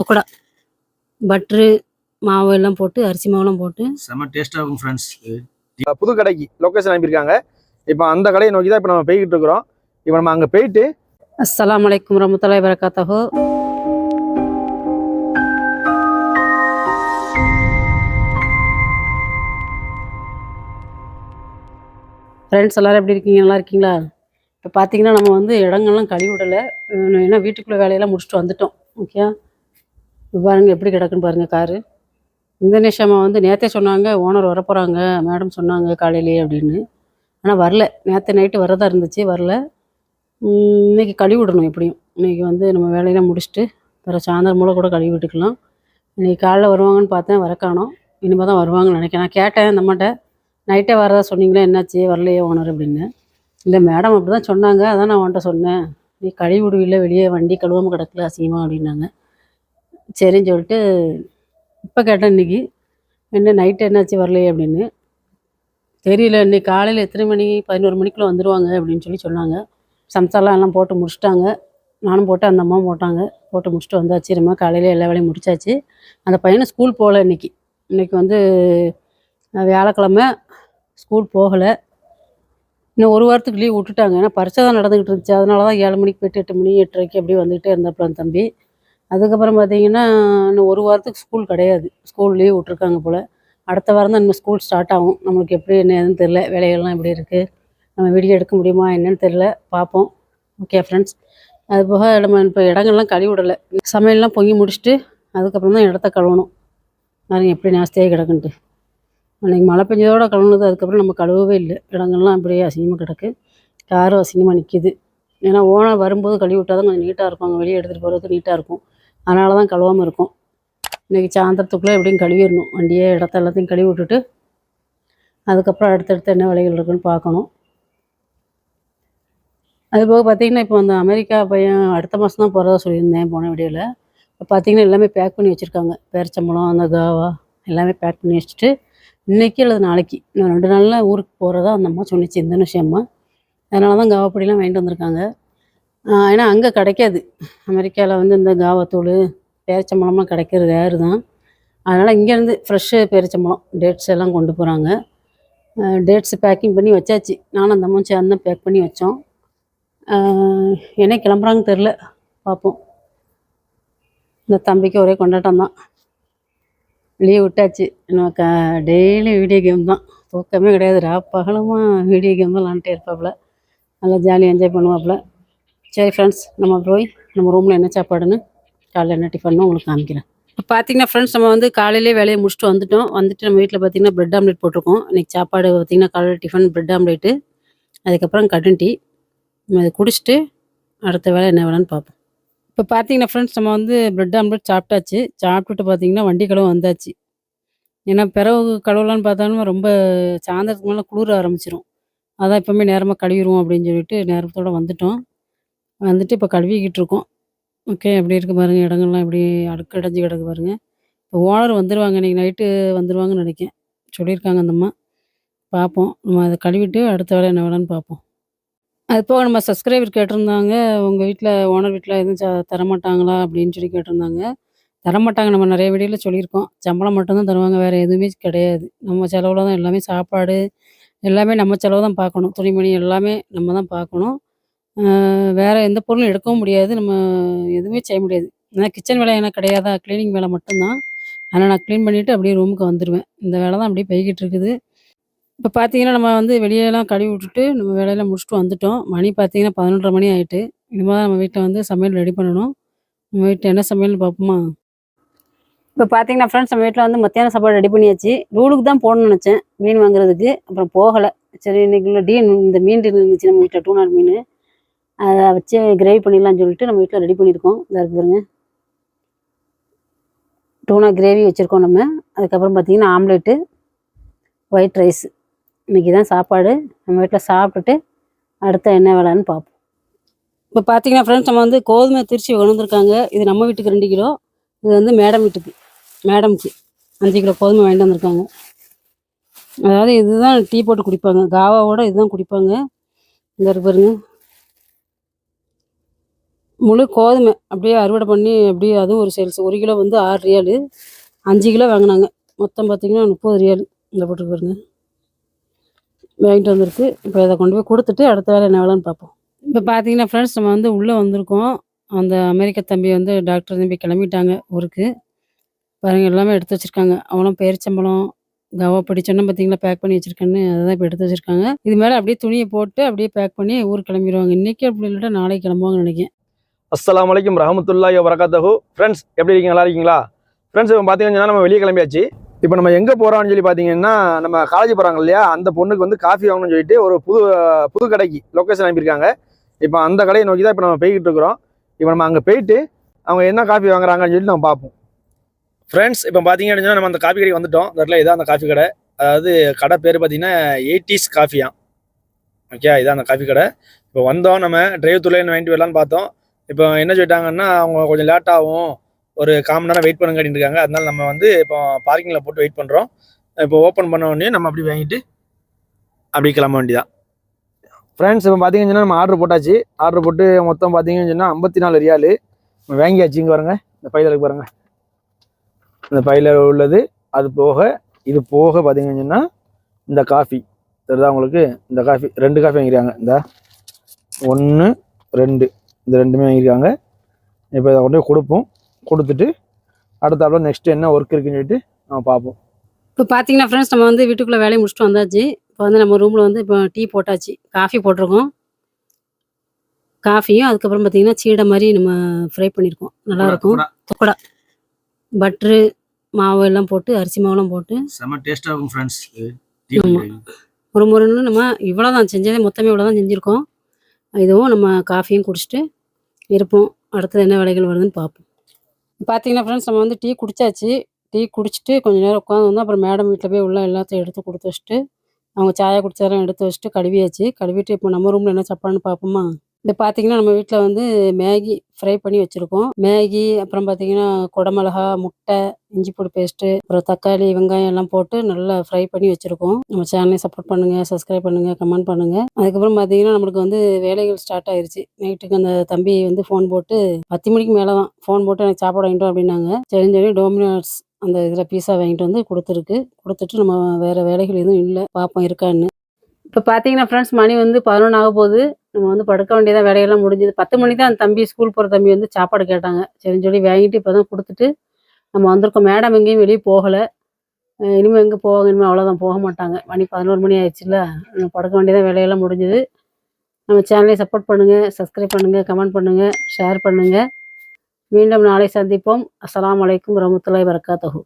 Pakoda butter மாவு எல்லாம் போட்டு அரிசி மாவுலாம் போட்டு செம டேஸ்ட்டாக இருக்கும் ஃப்ரெண்ட்ஸ். புது கடைக்கு லொக்கேஷன் அனுப்பியிருக்காங்க. இப்போ அந்த கடையை நோக்கி தான் இப்போ நம்ம போய்கிட்டு இருக்கிறோம். இப்போ நம்ம அங்கே போயிட்டு அஸ்ஸலாமு அலைக்கும் வரஹ்மத்துல்லாஹி வபரகாத்துஹு. ஃப்ரெண்ட்ஸ் எல்லோரும் எப்படி இருக்கீங்க? நல்லா இருக்கீங்களா? இப்போ பார்த்தீங்கன்னா நம்ம வந்து இடங்கள்லாம் கழுவி விடலை. ஏன்னா வீட்டுக்குள்ளே வேலையெல்லாம் முடிச்சுட்டு வந்துட்டோம். ஓகே, இப்போ பாருங்கள் எப்படி கிடக்குன்னு பாருங்கள் காரு. இந்தோனேஷியாமா வந்து நேற்றே சொன்னாங்க ஓனர் வரப்போகிறாங்க மேடம் சொன்னாங்க காலையிலேயே அப்படின்னு. ஆனால் வரல. நேற்று நைட்டு வரதா இருந்துச்சு, வரல. இன்றைக்கி கழுவி விடணும் எப்படியும். இன்றைக்கி வந்து நம்ம வேலையெல்லாம் முடிச்சுட்டு வேறு சாயந்தரம் மூலம் கூட கழுவி விட்டுக்கலாம். இன்றைக்கி காலைல வருவாங்கன்னு பார்த்தேன், வர காணோம். இனிமேல் தான் வருவாங்கன்னு நினைக்கிறேன். நான் கேட்டேன் இந்த அம்மாட்ட, நைட்டே வரதா சொன்னீங்களே என்னாச்சு வரலையே ஓனர் அப்படின்னு. இல்லை மேடம் அப்படி தான் சொன்னாங்க, அதான் நான் அவன்கிட்ட சொன்னேன். நீ கழுவி விடுவில்ல வெளியே வண்டி கழுவாமல் கிடக்கல அசிங்கமாக அப்படின்னாங்க. சரின்னு சொல்லிட்டு இப்போ கேட்டேன் இன்றைக்கி என்ன நைட்டு என்னாச்சு வரலையே அப்படின்னு. தெரியல, இன்றைக்கி காலையில் எத்தனை மணி 11 மணிக்குள்ளே வந்துடுவாங்க அப்படின்னு சொன்னாங்க. சம்சாலாம் எல்லாம் போட்டு முடிச்சிட்டாங்க. நானும் போட்டு அந்த அம்மாவும் போட்டாங்க. போட்டு முடிச்சுட்டு வந்தாச்சு. நம்ம காலையில் எல்லா வேலையும் முடிச்சாச்சு. அந்த பையனை ஸ்கூல் போகல இன்றைக்கி வந்து வியாழக்கிழமை ஸ்கூல் போகலை. இன்னும் ஒரு வாரத்துக்கு லீவ் விட்டுட்டாங்க. ஏன்னா பரீட்சை தான் நடந்துக்கிட்டு இருந்துச்சு. அதனால தான் 7 மணிக்கு போய்ட்டு 8 மணி 8:30 அப்படி வந்துக்கிட்டே இருந்தாப்புல தம்பி. அதுக்கப்புறம் பார்த்திங்கன்னா இன்னும் ஒரு வாரத்துக்கு ஸ்கூல் கிடையாது. ஸ்கூல் லீவ் விட்ருக்காங்க போல். அடுத்த வாரம் தான் இன்னும் ஸ்கூல் ஸ்டார்ட் ஆகும். நம்மளுக்கு எப்படி என்ன ஏதுன்னு தெரில. வேலைகள்லாம் எப்படி இருக்குது, நம்ம வீடியோ எடுக்க முடியுமா என்னன்னு தெரில, பார்ப்போம். ஓகே ஃப்ரெண்ட்ஸ், அதுபோக நம்ம இப்போ இடங்கள்லாம் கழுவி விடலை. சமையல்லாம் பொங்கி முடிச்சுட்டு அதுக்கப்புறம் தான் இடத்த கழுவணும். பாருங்க எப்படி நாஸ்தியாக கிடக்குன்ட்டு. அன்றைக்கி மழை பெஞ்சதோடு கழுவுனது. அதுக்கப்புறம் நம்ம கழுவவே இல்லை. இடங்கள்லாம் அப்படியே அசிங்கமாக கிடக்கு. காரும் அசிங்கமாக நிற்கிது. ஏன்னா ஓனர் வரும்போது கழுவி விட்டால் தான் கொஞ்சம் நீட்டாக இருக்கும். அங்கே வெளியே எடுத்துகிட்டு போகிறதுக்கு நீட்டாக இருக்கும். அதனால தான் கழுவாமல் இருக்கும். இன்றைக்கி சாயந்தரத்துக்குள்ளே எப்படியும் கழுவிடணும். வண்டியை இடத்த எல்லாத்தையும் கழுவி விட்டுட்டு அதுக்கப்புறம் அடுத்தடுத்து என்ன வேலைகள் இருக்குன்னு பார்க்கணும். அதுபோக பார்த்திங்கன்னா இப்போ அந்த அமெரிக்கா பையன் அடுத்த மாதம் தான் போகிறதா சொல்லியிருந்தேன் போன வீடியோவில். இப்போ பார்த்திங்கன்னா எல்லாமே பேக் பண்ணி வச்சுருக்காங்க. பேரிச்சம்பழம் அந்த காவா எல்லாமே பேக் பண்ணி வச்சுட்டு இன்றைக்கி அல்லது நாளைக்கு இன்னும் 2 நாளில் ஊருக்கு போகிறதா அந்த அம்மா சொன்னிச்சு, இந்தோனேஷியா அம்மா. அதனால தான் காவாப்பொடிலாம் வாங்கிட்டு வந்திருக்காங்க. ஏன்னா அங்கே கிடைக்காது. அமெரிக்காவில் வந்து இந்த காவாத்தூள் பேரிச்சம்பழம்லாம் கிடைக்கிறது ரேரு தான். அதனால் இங்கேருந்து ஃப்ரெஷ்ஷு பேரிச்சம்பழம் டேட்ஸ் எல்லாம் கொண்டு போகிறாங்க. டேட்ஸு பேக்கிங் பண்ணி வச்சாச்சு. நானும் அந்த அம்மாவும் சேர்ந்து தான் பேக் பண்ணி வச்சோம். என்ன கிளம்புறாங்கன்னு தெரில, பார்ப்போம். இந்த தம்பிக்கு ஒரே கொண்டாட்டம் தான். லீவ் விட்டாச்சு. நமக்கு டெய்லி வீடியோ கேம் தான், தூக்கமே கிடையாது. பகலுமா வீடியோ கேம் தான் விளாண்டுட்டே இருப்பாப்புல. நல்லா ஜாலியாக என்ஜாய் பண்ணுவாப்புல. சரி ஃப்ரெண்ட்ஸ், நம்ம போய் நம்ம ரூமில் என்ன சாப்பாடுன்னு காலையில் என்ன டிஃபன்னு உங்களுக்கு காமிக்கிறேன். இப்போ பார்த்தீங்கன்னா ஃப்ரெண்ட்ஸ், நம்ம வந்து காலையிலே வேலையை முடிச்சுட்டு வந்துட்டோம். வந்துட்டு நம்ம வீட்டில் பார்த்திங்கன்னா ப்ரெட் ஆம்லேட் போட்டிருக்கோம். இன்றைக்கி சாப்பாடு பார்த்திங்கன்னா காலையில் டிஃபன் ப்ரெட் ஆம்லேட்டு, அதுக்கப்புறம் கட்டன் டீ. அதை குடிச்சிட்டு அடுத்த வேலை என்ன வேலைன்னு பார்ப்போம். இப்போ பார்த்தீங்கன்னா ஃப்ரெண்ட்ஸ், நம்ம வந்து ப்ரெட் ஆம்லேட் சாப்பிட்டாச்சு. சாப்பிட்டுட்டு பார்த்திங்கன்னா வண்டி கழுவ வந்தாச்சு. ஏன்னா பிறகு கழுவலான்னு பார்த்தாலும் ரொம்ப சாயந்தரத்துக்கு மேலே குளிர ஆரம்பிச்சிடும். அதான் எப்போவுமே நேரமாக கழுவிடுவோம் அப்படின்னு சொல்லிட்டு நேரத்தோடு வந்துட்டோம். வந்துட்டு இப்போ கழுவிக்கிட்டு இருக்கோம். ஓகே, எப்படி இருக்குது பாருங்கள். இடங்கள்லாம் எப்படி அடுக்கடைஞ்சு கிடக்கு பாருங்கள். இப்போ ஓனர் வந்துடுவாங்க, இன்றைக்கி நைட்டு வந்துடுவாங்கன்னு நினைக்கிறேன், சொல்லியிருக்காங்க அந்த அம்மா. பார்ப்போம். நம்ம அதை கழுவிட்டு அடுத்த வேலை என்ன வேலைன்னு பார்ப்போம். அது போக நம்ம சப்ஸ்கிரைபர் கேட்டிருந்தாங்க, உங்கள் வீட்டில் ஓனர் வீட்டில் எதுவும் தரமாட்டாங்களா அப்படின்னு சொல்லி கேட்டிருந்தாங்க. தரமாட்டாங்க, நம்ம நிறைய வீடியோவில் சொல்லியிருக்கோம். சம்பளம் மட்டும்தான் தருவாங்க, வேறு எதுவுமே கிடையாது. நம்ம செலவில் தான் எல்லாமே. சாப்பாடு எல்லாமே நம்ம செலவு தான் பார்க்கணும். துணிமணி எல்லாமே நம்ம தான் பார்க்கணும். வேறு எந்த பொருளும் எடுக்கவும் முடியாது. நம்ம எதுவுமே செய்ய முடியாது. ஏன்னா கிச்சன் வேலை எனக்கு கிடையாதா, க்ளீனிங் வேலை மட்டும்தான். ஆனால் நான் க்ளீன் பண்ணிவிட்டு அப்படியே ரூமுக்கு வந்துடுவேன். இந்த வேலை தான் அப்படியே போய்கிட்டு இருக்குது. இப்போ பார்த்தீங்கன்னா நம்ம வந்து வெளியெல்லாம் கழுவி விட்டுட்டு நம்ம வேலையெல்லாம் முடிச்சுட்டு வந்துட்டோம். மணி பார்த்தீங்கன்னா 11:30 மணி ஆகிட்டு. இனிமேல் நம்ம வீட்டில் வந்து சமையல் ரெடி பண்ணணும். நம்ம வீட்டில் என்ன சமையல்னு பார்ப்போமா? இப்போ பார்த்தீங்கன்னா ஃப்ரெண்ட்ஸ், நம்ம வீட்டில் வந்து மத்தியான சாப்பாடு ரெடி பண்ணியாச்சு. ரூலுக்கு தான் போகணும்னு நினச்சேன் மீன் வாங்குறதுக்கு, அப்புறம் போகலை. சரி, இன்றைக்குள்ள இந்த மீன் இருந்துச்சு நம்ம வீட்டில், டூனார் மீன். அதை வச்சு கிரேவி பண்ணிடலான்னு சொல்லிட்டு நம்ம வீட்டில் ரெடி பண்ணியிருக்கோம். இதாக இருக்கு பாருங்க, டூனா கிரேவி வச்சுருக்கோம் நம்ம. அதுக்கப்புறம் பார்த்திங்கன்னா ஆம்லேட்டு, ஒயிட் ரைஸ். இன்றைக்கி தான் சாப்பாடு. நம்ம வீட்டில் சாப்பிட்டுட்டு அடுத்த என்ன வேலைன்னு பார்ப்போம். இப்போ பார்த்தீங்கன்னா ஃப்ரெண்ட்ஸ், நம்ம வந்து கோதுமை திரிச்சி கொண்டுருக்காங்க. இது நம்ம வீட்டுக்கு 2 கிலோ. இது வந்து மேடமுக்கு 5 கிலோ கோதுமை வாங்கிட்டு வந்திருக்காங்க. அதாவது இதுதான் டீ போட்டு குடிப்பாங்க, காவாவோட இதுதான் குடிப்பாங்க. இந்த இருக்கு பாருங்க. முழு கோதுமை அப்படியே அறுவடை பண்ணி அப்படியே அதுவும் ஒரு சேல்ஸ். 1 கிலோ வந்து 6 ரியாலு. 5 கிலோ வாங்கினாங்க. மொத்தம் பார்த்தீங்கன்னா 30 ரியாலு. இந்த போட்டு பாருங்க, வாங்கிட்டு வந்திருக்கு. இப்போ இதை கொண்டு போய் கொடுத்துட்டு அடுத்த வேலை என்ன வேலைன்னு பார்ப்போம். இப்போ பார்த்தீங்கன்னா ஃப்ரெண்ட்ஸ், நம்ம வந்து உள்ளே வந்திருக்கோம். அந்த அமெரிக்க தம்பி வந்து டாக்டர் தம்பி கிளம்பிட்டாங்க ஊருக்கு. பாருங்க, எல்லாமே எடுத்து வச்சிருக்காங்க. அவனும் பேரிச்சம்பழம், கவா பொடி சொன்னேன் பார்த்தீங்களா, பேக் பண்ணி வச்சிருக்கேன்னு, அதை இப்போ எடுத்து வச்சிருக்காங்க. இது மேலே அப்படியே துணியை போட்டு அப்படியே பேக் பண்ணி ஊருக்கு கிளம்பிடுவாங்க. இன்னைக்கு அப்படி இல்லாட்டா நாளைக்கு கிளம்புவாங்கன்னு நினைக்கிறேன். அஸ்ஸலாமு அலைக்கும் ரஹமத்துல்லாஹி வபரகாத்துஹு. ஃப்ரெண்ட்ஸ், எப்படி இருக்கீங்க? நல்லா இருக்கீங்களா? ஃப்ரெண்ட்ஸ், இப்போ பார்த்தீங்கன்னா நம்ம வெளியே கிளம்பியாச்சு. இப்போ நம்ம எங்கே போகிறோம்னு சொல்லி பார்த்தீங்கன்னா, நம்ம காலேஜ் போகிறாங்க இல்லையா, அந்த பொண்ணுக்கு வந்து காஃபி வாங்கணும்னு சொல்லிட்டு ஒரு புது கடைக்கு லொக்கேஷன் அனுப்பியிருக்காங்க. இப்போ அந்த கடையை நோக்கி தான் இப்போ நம்ம போய்கிட்டு இருக்கிறோம். இப்போ நம்ம அங்கே போயிட்டு அவங்க என்ன காஃபி வாங்குறாங்கன்னு சொல்லி நம்ம பார்ப்போம். ஃப்ரெண்ட்ஸ், இப்போ பார்த்தீங்க அப்படின்னா நம்ம அந்த காஃபி கடைக்கு வந்துட்டோம். இந்த இடத்துல இதான் அந்த காஃபி கடை. அதாவது கடை பேர் பார்த்தீங்கன்னா 80s காஃபியா. ஓகே, இதான் அந்த காஃபி கடை. இப்போ வந்தோம், நம்ம டிரைவ் துளைன்னு வாங்கிட்டு வரலான்னு பார்த்தோம். இப்போ என்ன சொல்லிட்டாங்கன்னா, அவங்க கொஞ்சம் லேட் ஆகும், ஒரு 1/4 மணி நேரம் வெயிட் பண்ணுங்க அப்படின்னு இருக்காங்க. அதனால நம்ம வந்து இப்போ பார்க்கிங்கில் போட்டு வெயிட் பண்ணுறோம். இப்போ ஓப்பன் பண்ண உடனே நம்ம அப்படி வாங்கிட்டு அப்படி கிளம்ப வேண்டியதான். ஃப்ரெண்ட்ஸ், இப்போ பார்த்தீங்கன்னா நம்ம ஆர்டர் போட்டாச்சு. ஆர்டர் போட்டு மொத்தம் பார்த்தீங்கன்னு சொன்னால் 54 ரியாலு வாங்கியாச்சு. இங்கே பாருங்க, இந்த பையிலுக்கு பாருங்க, இந்த பையில உள்ளது. அது போக இது போக பார்த்தீங்கன்னு சொன்னால் இந்த காஃபி தெரியுதா உங்களுக்கு? இந்த காஃபி 2 காஃபி வாங்கியிருக்காங்க. இந்த 1 2 இந்த 2மே வாங்கியிருக்காங்க. இப்போ இதை கொண்டு போய் கொடுப்போம். கொடுத்துட்டு அடுத்தாப்புல நெக்ஸ்ட் என்ன ஒர்க் இருக்குன்னு சொல்லிட்டு நம்ம பார்ப்போம். இப்போ பார்த்தீங்கன்னா ஃப்ரெண்ட்ஸ், நம்ம வந்து வீட்டுக்குள்ளே வேலையை முடிச்சுட்டு வந்தாச்சு. இப்போ வந்து நம்ம ரூமில் வந்து இப்போ டீ போட்டாச்சு, காஃபி போட்டிருக்கோம். காஃபியும் அதுக்கப்புறம் பார்த்தீங்கன்னா சீடை மாதிரி நம்ம ஃப்ரை பண்ணியிருக்கோம். நல்லாயிருக்கும். தொக்கடா பட்ரு மாவு எல்லாம் போட்டு, அரிசி மாவுலாம் போட்டு செம்ம டேஸ்ட்டாக இருக்கும் ஃப்ரெண்ட்ஸ். ஒரு முறைன்னு நம்ம இவ்வளோ தான் செஞ்சதே, மொத்தமே இவ்வளோ தான் செஞ்சுருக்கோம். இதுவும் நம்ம காஃபியும் குடிச்சிட்டு இருப்போம். அடுத்தது என்ன வேலைகள் வருதுன்னு பார்ப்போம். பார்த்தீங்கன்னா ஃப்ரெண்ட்ஸ், நம்ம வந்து டீ குடிச்சாச்சு. டீ குடிச்சிட்டு கொஞ்சம் நேரம் உட்காந்து வந்தோம். அப்புறம் மேடம் வீட்டில் போய் உள்ள எல்லாத்தையும் எடுத்து கொடுத்து வச்சுட்டு, அவங்க சாயா குடிச்சதெல்லாம் எடுத்து வச்சுட்டு கழுவியாச்சு. கழுவிட்டு இப்போ நம்ம ரூமில் என்ன சாப்பாடுன்னு பார்ப்போமா? இப்போ பார்த்தீங்கன்னா நம்ம வீட்டில் வந்து மேகி ஃப்ரை பண்ணி வச்சுருக்கோம். மேகி, அப்புறம் பார்த்தீங்கன்னா குடமிளகா, முட்டை, இஞ்சி பூண்டு பேஸ்ட்டு, அப்புறம் தக்காளி, வெங்காயம் எல்லாம் போட்டு நல்லா ஃப்ரை பண்ணி வச்சுருக்கோம். நம்ம சேனலை சப்போர்ட் பண்ணுங்கள், சப்ஸ்கிரைப் பண்ணுங்கள், கமெண்ட் பண்ணுங்கள். அதுக்கப்புறம் பார்த்தீங்கன்னா நம்மளுக்கு வந்து வேலைகள் ஸ்டார்ட் ஆயிடுச்சு. நைட்டுக்கு அந்த தம்பி வந்து ஃபோன் போட்டு 10 மணிக்கு மேலே தான் ஃபோன் போட்டு எனக்கு சாப்பாடு வாங்கிட்டோம் அப்படின்னாங்க. சரின்னு சொல்லி டோமினோஸ் அந்த இதில் பீஸா வாங்கிட்டு வந்து கொடுத்துட்டு நம்ம வேறு வேலைகள் எதுவும் இல்லை, பார்ப்போம் இருக்கான்னு. இப்போ பார்த்தீங்கன்னா ஃப்ரெண்ட்ஸ், மணி வந்து 11 ஆக போகுது. நம்ம வந்து படுக்க வேண்டியதான், வேலையெல்லாம் முடிஞ்சுது. 10 மணிக்கு தான் அந்த தம்பி, ஸ்கூல் போகிற தம்பி வந்து சாப்பாடு கேட்டாங்க. சரின்னு சொல்லி வாங்கிட்டு இப்போ தான் கொடுத்துட்டு நம்ம வந்திருக்கோம். மேடம் எங்கேயும் வெளியே போகலை. இனிமேல் எங்கே போவாங்க? இனிமேல் அவ்வளோதான், போக மாட்டாங்க. மணி 11 மணி ஆயிடுச்சுல்ல, நம்ம படுக்க வேண்டியதான், வேலையெல்லாம் முடிஞ்சுது. நம்ம சேனலை சப்போர்ட் பண்ணுங்கள், சப்ஸ்கிரைப் பண்ணுங்கள், கமெண்ட் பண்ணுங்கள், ஷேர் பண்ணுங்கள். மீண்டும் நாளை சந்திப்போம். அஸ்ஸலாமு அலைக்கும் வரஹ்மத்துல்லாஹி வபரகாத்துஹு.